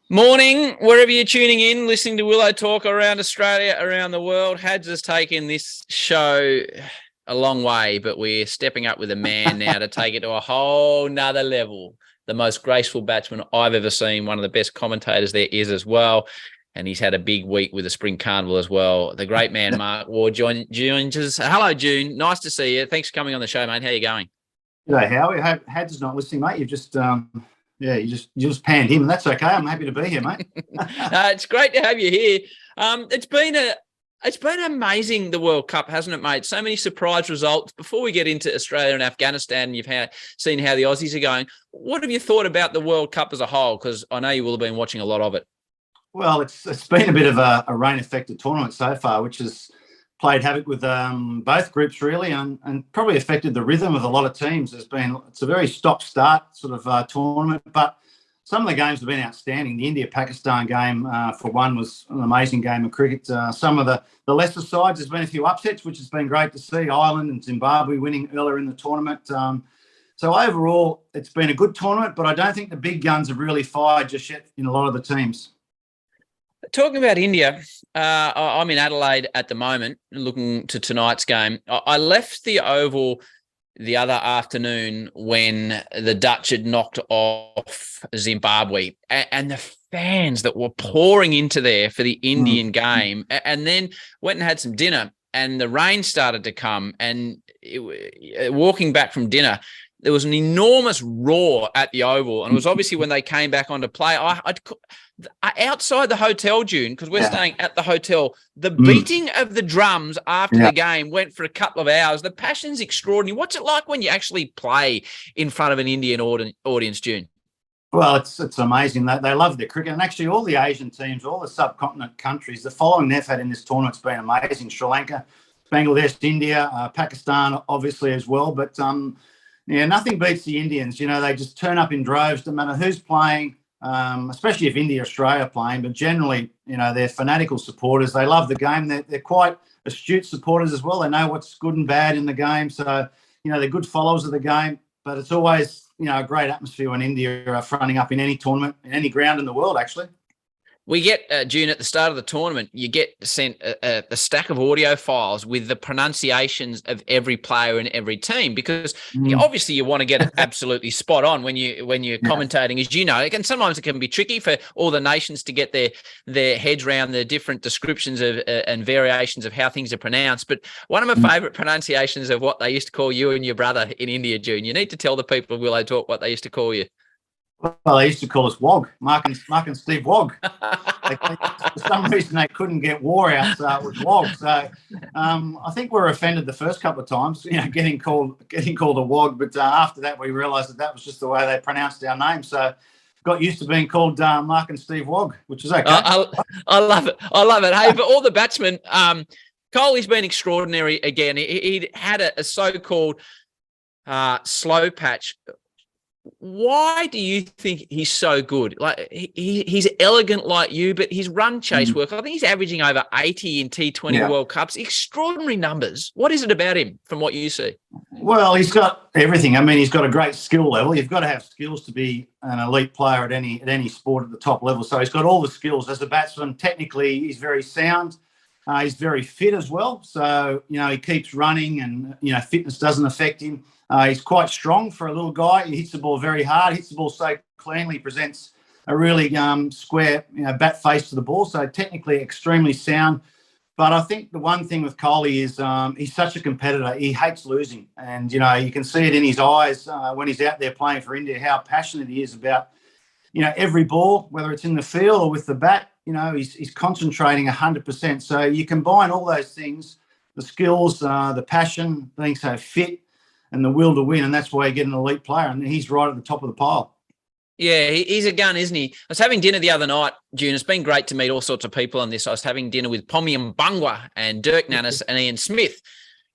Morning, wherever you're tuning in, listening to Willow Talk around Australia, around the world. Hads has taken this show a long way, but we're stepping up with a man now to take it to a whole nother level. The most graceful batsman I've ever seen, one of the best commentators there is as well. And he's had a big week with the Spring Carnival as well. The great man, Mark Waugh, joins us. Hello, June. Nice to see you. Thanks for coming on the show, mate. How are you going? G'day, Howie. Hads is not listening, mate. You've just... you just panned him, and that's okay. I'm happy to be here, mate. It's great to have you here. It's been amazing, the World Cup, hasn't it, mate? So many surprise results. Before we get into Australia and Afghanistan, you've seen how the Aussies are going. What have you thought about the World Cup as a whole? Because I know you will have been watching a lot of it. Well, it's been a bit of a rain-affected tournament so far, which has played havoc with both groups really, and probably affected the rhythm of a lot of teams. It's a very stop-start sort of tournament, but some of the games have been outstanding. The India-Pakistan game, for one, was an amazing game of cricket. Some of the lesser sides, there's been a few upsets, which has been great to see. Ireland and Zimbabwe winning earlier in the tournament. So overall, it's been a good tournament, but I don't think the big guns have really fired just yet in a lot of the teams. Talking about India, I'm in Adelaide at the moment, looking to tonight's game. I left the Oval the other afternoon when the Dutch had knocked off Zimbabwe, and the fans that were pouring into there for the Indian game, and then went and had some dinner, and the rain started to come, and walking back from dinner, there was an enormous roar at the Oval, and it was obviously when they came back on to play. Outside the hotel, June, because we're staying at the hotel, the beating of the drums after the game went for a couple of hours. The passion's extraordinary. What's it like when you actually play in front of an Indian audience, June? Well, it's amazing. They love their cricket. And actually all the Asian teams, all the subcontinent countries, the following they've had in this tournament's been amazing. Sri Lanka, Bangladesh, India, Pakistan, obviously as well. But, nothing beats the Indians. You know, they just turn up in droves, no matter who's playing. Especially if India, Australia are playing, but generally, they're fanatical supporters. They love the game. They're quite astute supporters as well. They know what's good and bad in the game. So, they're good followers of the game, but it's always, a great atmosphere when India are fronting up in any tournament, in any ground in the world, actually. We get, June, at the start of the tournament, you get sent a stack of audio files with the pronunciations of every player in every team, because obviously you want to get it absolutely spot on when you're commentating, as you know. And sometimes it can be tricky for all the nations to get their heads around the different descriptions of and variations of how things are pronounced. But one of my favourite pronunciations of what they used to call you and your brother in India, June, you need to tell the people of Willow Talk what they used to call you. Well, they used to call us Waugh, Mark and Steve Waugh. For some reason, they couldn't get Waugh out with Waugh. So I think we were offended the first couple of times, getting called a Waugh. But after that, we realised that was just the way they pronounced our name. So got used to being called Mark and Steve Waugh, which is okay. I love it. Hey, but all the batsmen, Kohli's been extraordinary again. He had a so-called slow patch. Why do you think he's so good? Like he's elegant like you, but his run chase work, I think he's averaging over 80 in T20 World Cups. Extraordinary numbers. What is it about him from what you see? Well, he's got everything. I mean, he's got a great skill level. You've got to have skills to be an elite player at any sport at the top level. So he's got all the skills. As a batsman, technically, he's very sound. He's very fit as well. So, he keeps running and, fitness doesn't affect him. He's quite strong for a little guy. He hits the ball very hard, hits the ball so cleanly, presents a really square, bat face to the ball. So technically extremely sound. But I think the one thing with Kohli is he's such a competitor. He hates losing. And, you can see it in his eyes when he's out there playing for India, how passionate he is about, every ball, whether it's in the field or with the bat. He's concentrating 100%. So you combine all those things, the skills, the passion, being so fit, and the will to win, and that's why you get an elite player, and he's right at the top of the pile. Yeah, he's a gun, isn't he? I was having dinner the other night, June. It's been great to meet all sorts of people on this. I was having dinner with Poms and Dirk Nannis and Ian Smith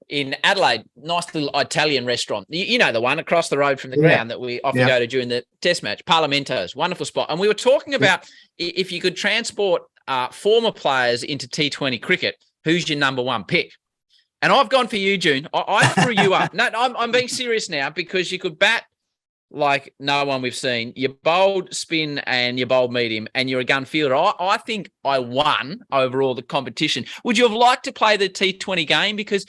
in Adelaide. Nice little Italian restaurant. You know the one across the road from the ground that we often go to during the test match. Parlamento's, wonderful spot. And we were talking about if you could transport former players into T20 cricket, who's your number one pick? And I've gone for you, June. I threw you up. No, I'm being serious now, because you could bat like no one we've seen. You bowled spin and you bowled medium, and you're a gun fielder. I think I won overall the competition. Would you have liked to play the T20 game, because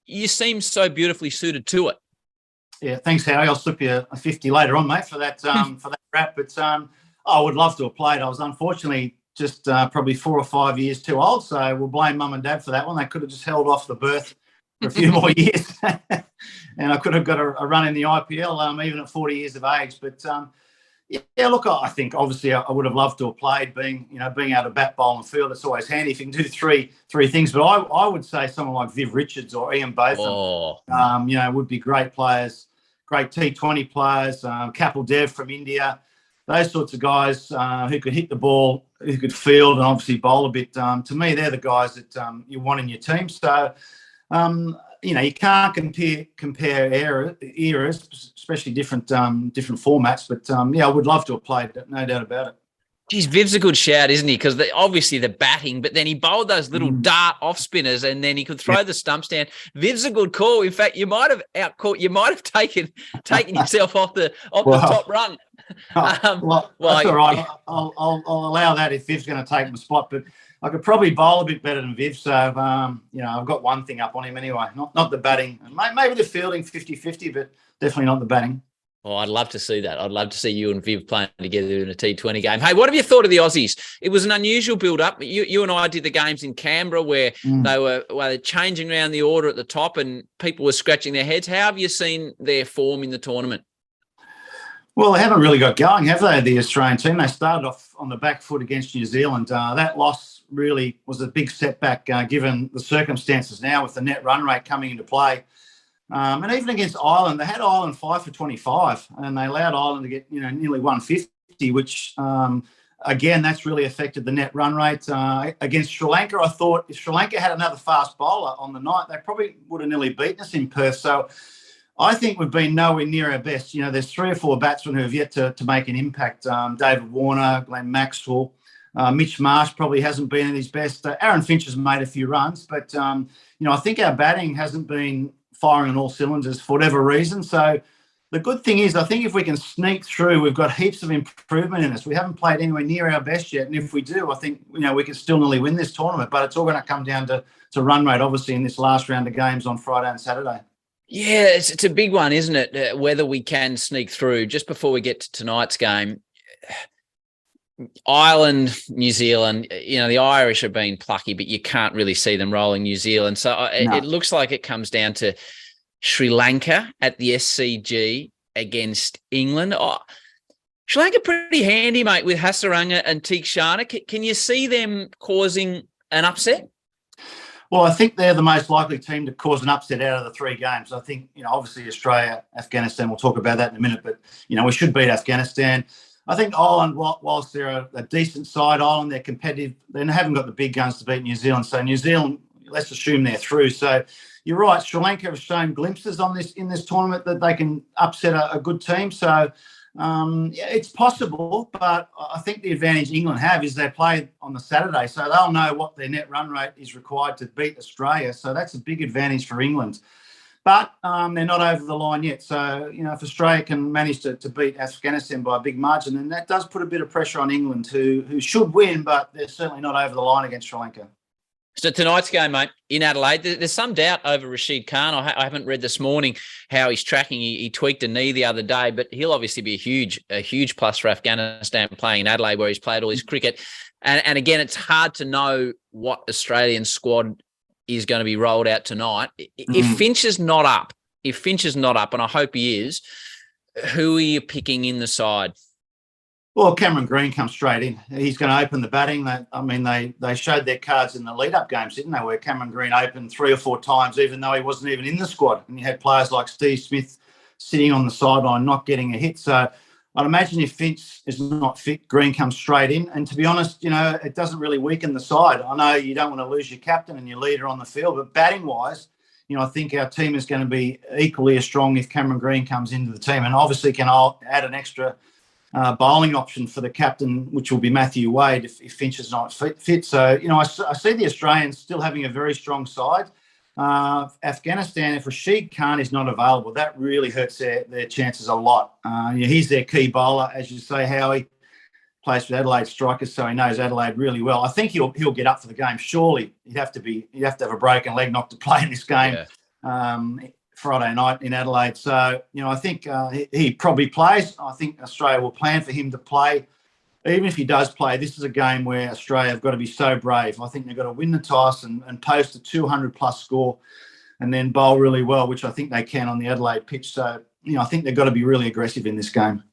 you seem so beautifully suited to it? Yeah, thanks, Howie. I'll slip you a 50 later on, mate, for that for that wrap. But I would love to have played. I was unfortunately just probably 4 or 5 years too old, so we'll blame mum and dad for that one. They could have just held off the birth for a few more years, and I could have got a run in the IPL even at 40 years of age. But yeah, look, I think obviously I would have loved to have played. Being able to bat, bowl, and field, it's always handy if you can do three things. But I would say someone like Viv Richards or Ian Botham, would be great players, great T20 players. Kapil Dev from India, those sorts of guys who could hit the ball, who could field, and obviously bowl a bit. To me, they're the guys that you want in your team. So. You can't compare eras, especially different formats. But I would love to have played, no doubt about it. Geez, Viv's a good shout, isn't he? Because obviously the batting, but then he bowled those little dart off spinners, and then he could throw the stumps down. Viv's a good call. In fact, you might have taken yourself off the top run. That's all right. I'll allow that if Viv's going to take my spot, but I could probably bowl a bit better than Viv. So, I've got one thing up on him anyway, not the batting. Maybe the fielding 50-50, but definitely not the batting. Oh, I'd love to see that. I'd love to see you and Viv playing together in a T20 game. Hey, what have you thought of the Aussies? It was an unusual build-up. You and I did the games in Canberra where they were changing around the order at the top and people were scratching their heads. How have you seen their form in the tournament? Well, they haven't really got going, have they, the Australian team? They started off on the back foot against New Zealand. That loss really was a big setback given the circumstances now with the net run rate coming into play. And even against Ireland, they had Ireland 5 for 25 and they allowed Ireland to get nearly 150, which, again, that's really affected the net run rate. Against Sri Lanka, I thought if Sri Lanka had another fast bowler on the night, they probably would have nearly beaten us in Perth. So I think we've been nowhere near our best. There's 3 or 4 batsmen who have yet to make an impact. David Warner, Glenn Maxwell, Mitch Marsh probably hasn't been at his best. Aaron Finch has made a few runs, but, I think our batting hasn't been firing on all cylinders for whatever reason. So the good thing is I think if we can sneak through, we've got heaps of improvement in us. We haven't played anywhere near our best yet. And if we do, I think, we can still nearly win this tournament. But it's all going to come down to run rate, obviously, in this last round of games on Friday and Saturday. Yeah, it's a big one, isn't it? Whether we can sneak through. Just before we get to tonight's game, Ireland, New Zealand, the Irish have been plucky, but you can't really see them rolling New Zealand. So it looks like it comes down to Sri Lanka at the SCG against England. Oh, Sri Lanka pretty handy, mate, with Hasaranga and Theekshana. Can you see them causing an upset? Well, I think they're the most likely team to cause an upset out of the 3 games. I think, obviously Australia, Afghanistan, we'll talk about that in a minute, but, we should beat Afghanistan. I think Ireland, whilst they're a decent side, Ireland, they're competitive. They haven't got the big guns to beat New Zealand. So New Zealand, let's assume they're through. So you're right. Sri Lanka have shown glimpses in this tournament that they can upset a good team. So it's possible, but I think the advantage England have is they play on the Saturday. So they'll know what their net run rate is required to beat Australia. So that's a big advantage for England. But they're not over the line yet. So, if Australia can manage to beat Afghanistan by a big margin, then that does put a bit of pressure on England, who should win, but they're certainly not over the line against Sri Lanka. So tonight's game, mate, in Adelaide, there's some doubt over Rashid Khan. I haven't read this morning how he's tracking. He tweaked a knee the other day, but he'll obviously be a huge plus for Afghanistan playing in Adelaide where he's played all his cricket. And again, it's hard to know what Australian squad is going to be rolled out tonight. If Finch is not up, and I hope he is, who are you picking in the side? Well, Cameron Green comes straight in. He's going to open the batting. They showed their cards in the lead-up games, didn't they, where Cameron Green opened 3 or 4 times, even though he wasn't even in the squad. And you had players like Steve Smith sitting on the sideline, not getting a hit. So I'd imagine if Finch is not fit, Green comes straight in. And to be honest, it doesn't really weaken the side. I know you don't want to lose your captain and your leader on the field, but batting-wise, I think our team is going to be equally as strong if Cameron Green comes into the team. And obviously can add an extra bowling option for the captain, which will be Matthew Wade if Finch is not fit. So, I see the Australians still having a very strong side. Afghanistan, if Rashid Khan is not available, that really hurts their chances a lot. He's their key bowler, as you say. Howie plays for Adelaide Strikers, so he knows Adelaide really well. I think he'll get up for the game. Surely he'd have to have a broken leg not to play in this game Friday night in Adelaide. So I think he probably plays. I think Australia will plan for him to play. Even if he does play, this is a game where Australia have got to be so brave. I think they've got to win the toss and post a 200-plus score and then bowl really well, which I think they can on the Adelaide pitch. So, I think they've got to be really aggressive in this game.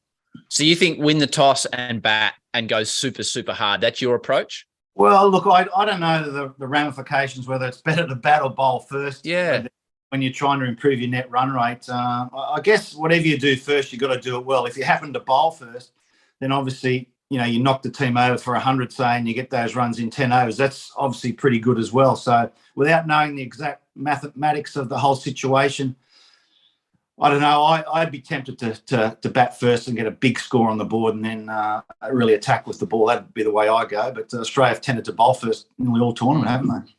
So you think win the toss and bat and go super, super hard. That's your approach? Well, look, I don't know the ramifications, whether it's better to bat or bowl first. Yeah. When you're trying to improve your net run rate. I guess whatever you do first, you've got to do it well. If you happen to bowl first, then obviously – you knock the team over for 100, say, and you get those runs in 10 overs. That's obviously pretty good as well. So without knowing the exact mathematics of the whole situation, I don't know. I'd be tempted to bat first and get a big score on the board and then really attack with the ball. That'd be the way I go. But Australia have tended to bowl first in the all tournament, haven't they?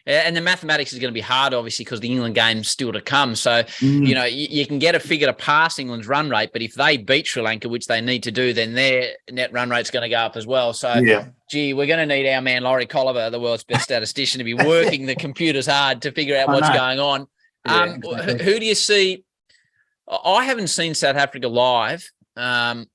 And the mathematics is going to be hard, obviously, because the England game's still to come. So, you can get a figure to pass England's run rate, but if they beat Sri Lanka, which they need to do, then their net run rate's going to go up as well. So, we're going to need our man Laurie Colliver, the world's best statistician, to be working the computers hard to figure out what's going on. Exactly. Who do you see? I haven't seen South Africa live.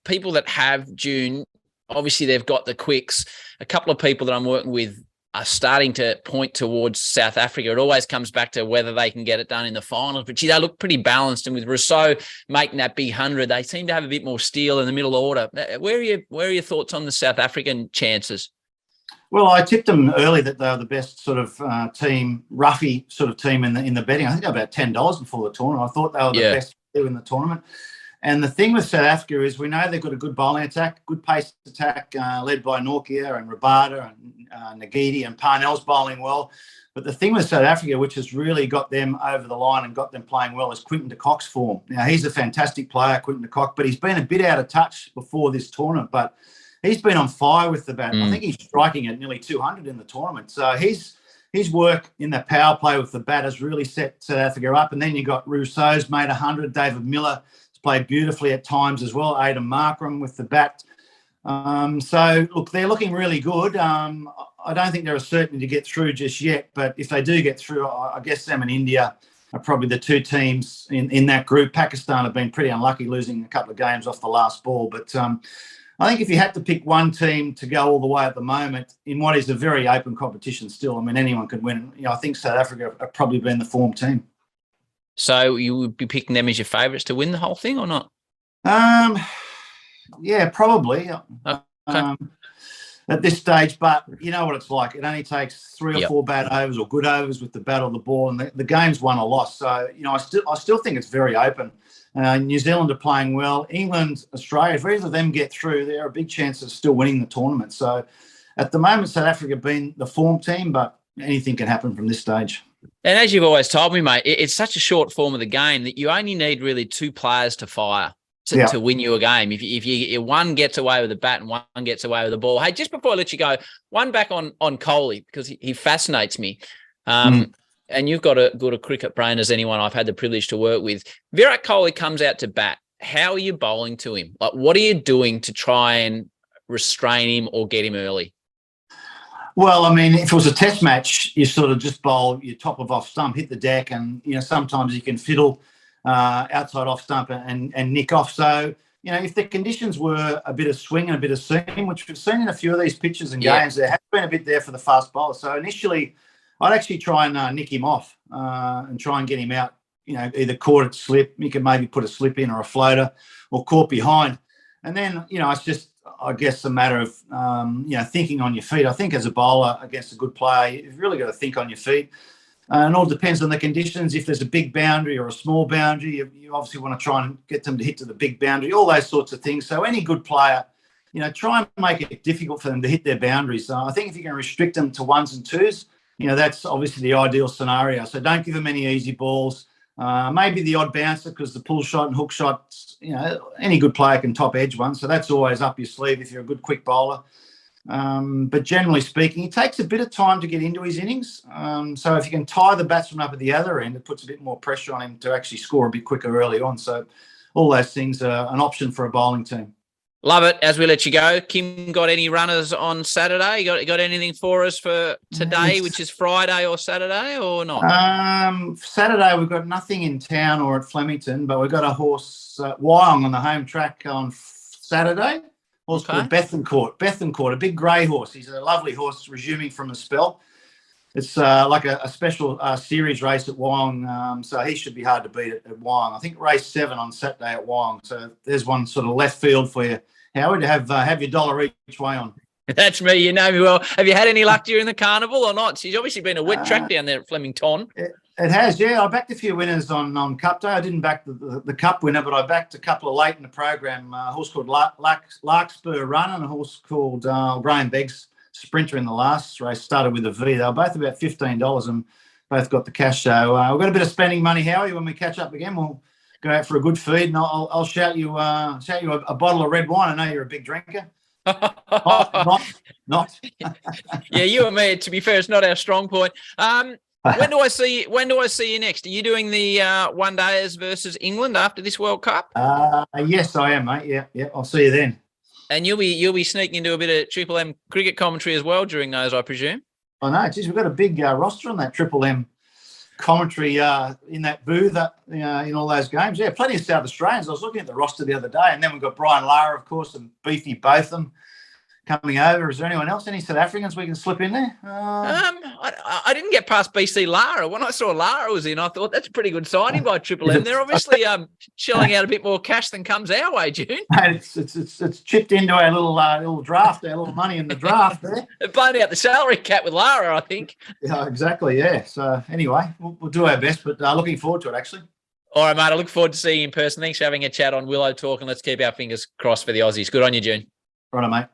People that have, June, obviously they've got the quicks. A couple of people that I'm working with are starting to point towards South Africa. It always comes back to whether they can get it done in the finals. But they look pretty balanced. And with Rousseau making that big 100, they seem to have a bit more steel in the middle order. Where are your thoughts on the South African chances? Well, I tipped them early that they were the best sort of team, roughy sort of team in the betting. I think they were about $10 before the tournament. I thought they were the best in the tournament. And the thing with South Africa is we know they've got a good bowling attack, good pace attack, led by Nortje and Rabada and Nagidi, and Parnell's bowling well. But the thing with South Africa, which has really got them over the line and got them playing well, is Quinton de Kock's form. Now, he's a fantastic player, Quinton de Kock, but he's been a bit out of touch before this tournament. But he's been on fire with the bat. I think he's striking at nearly 200 in the tournament. So his work in the power play with the bat has really set South Africa up. And then you got Rousseau's made 100, David Miller played beautifully at times as well. Aidan Markram with the bat. So, look, they're looking really good. I don't think they're a certainty to get through just yet, but if they do get through, I guess them and India are probably the two teams in that group. Pakistan have been pretty unlucky, losing a couple of games off the last ball. But I think if you had to pick one team to go all the way at the moment in what is a very open competition still, I mean, anyone could win. I think South Africa have probably been the form team. So you would be picking them as your favourites to win the whole thing or not? Yeah, probably. Okay. At this stage, but you know what it's like. It only takes 3 or 4 bad overs or good overs with the bat or the ball, and the game's won or lost. So, I still think it's very open. New Zealand are playing well. England, Australia, if either of them get through, there are a big chance of still winning the tournament. So at the moment, South Africa being the form team, but anything can happen from this stage. And as you've always told me, mate, it's such a short form of the game that you only need really 2 players to fire to win you a game. If you one gets away with the bat and one gets away with the ball. Hey, just before I let you go, one back on Kohli, because he fascinates me. And you've got a good a cricket brain as anyone I've had the privilege to work with. Virat Kohli comes out to bat. How are you bowling to him? Like, what are you doing to try and restrain him or get him early? Well, I mean, if it was a test match, you sort of just bowl your top of off stump, hit the deck, and, sometimes you can fiddle outside off stump and nick off. So, if the conditions were a bit of swing and a bit of seam, which we've seen in a few of these pitches and games, there has been a bit there for the fast bowler. So initially, I'd actually try and nick him off and try and get him out, either caught at slip. You can maybe put a slip in or a floater or caught behind. And then, it's just, I guess, a matter of, thinking on your feet. I think as a bowler against a good player, you've really got to think on your feet. And it all depends on the conditions. If there's a big boundary or a small boundary, you obviously want to try and get them to hit to the big boundary, all those sorts of things. So any good player, try and make it difficult for them to hit their boundaries. I think if you can restrict them to 1s and 2s, that's obviously the ideal scenario. So don't give them any easy balls. Maybe the odd bouncer, because the pull shot and hook shots, any good player can top edge one. So that's always up your sleeve if you're a good quick bowler. But generally speaking, he takes a bit of time to get into his innings. So if you can tie the batsman up at the other end, it puts a bit more pressure on him to actually score a bit quicker early on. So all those things are an option for a bowling team. Love it. As we let you go, Kim, got any runners on Saturday? Got anything for us for today, which is Friday or Saturday, or not? Saturday we've got nothing in town or at Flemington, but we've got a horse, Wyong, on the home track on Saturday. Horse called Bethencourt, a big grey horse. He's a lovely horse, resuming from a spell. It's like a special series race at Wyong, so he should be hard to beat at Wyong. I think race 7 on Saturday at Wyong. So there's one sort of left field for you, Howard, to have your dollar each way on. That's me. You know me well. Have you had any luck during the carnival or not? She's obviously been a wet track down there at Flemington. It has, yeah. I backed a few winners on Cup Day. I didn't back the Cup winner, but I backed a couple of late in the program. A horse called Larkspur Run and a horse called Graham Begg's Sprinter in the last race. Started with a V. They were both about $15 and both got the cash. So we've got a bit of spending money, Howie. When we catch up again, we'll go out for a good feed, and I'll shout you a bottle of red wine. I know you're a big drinker. Not. Yeah, you and me. To be fair, it's not our strong point. When do I see you next? Are you doing the one dayers versus England after this World Cup? Yes, I am, mate. Yeah. I'll see you then. And you'll be sneaking into a bit of Triple M cricket commentary as well during those, I presume. I know. Geez, we've got a big roster on that Triple M commentary in that booth in all those games. Yeah, plenty of South Australians. I was looking at the roster the other day, and then we've got Brian Lara, of course, and Beefy Botham coming over. Is there anyone else? Any South Africans we can slip in there? I didn't get past BC Lara. When I saw Lara was in, I thought that's a pretty good signing by Triple M. They're obviously shelling out a bit more cash than comes our way, June. It's chipped into our little draft, our little money in the draft there. They've blown out the salary cap with Lara, I think. Yeah, exactly. Yeah. So anyway, we'll do our best, but looking forward to it actually. All right, mate. I look forward to seeing you in person. Thanks for having a chat on Willow Talk, and let's keep our fingers crossed for the Aussies. Good on you, June. Right on, mate.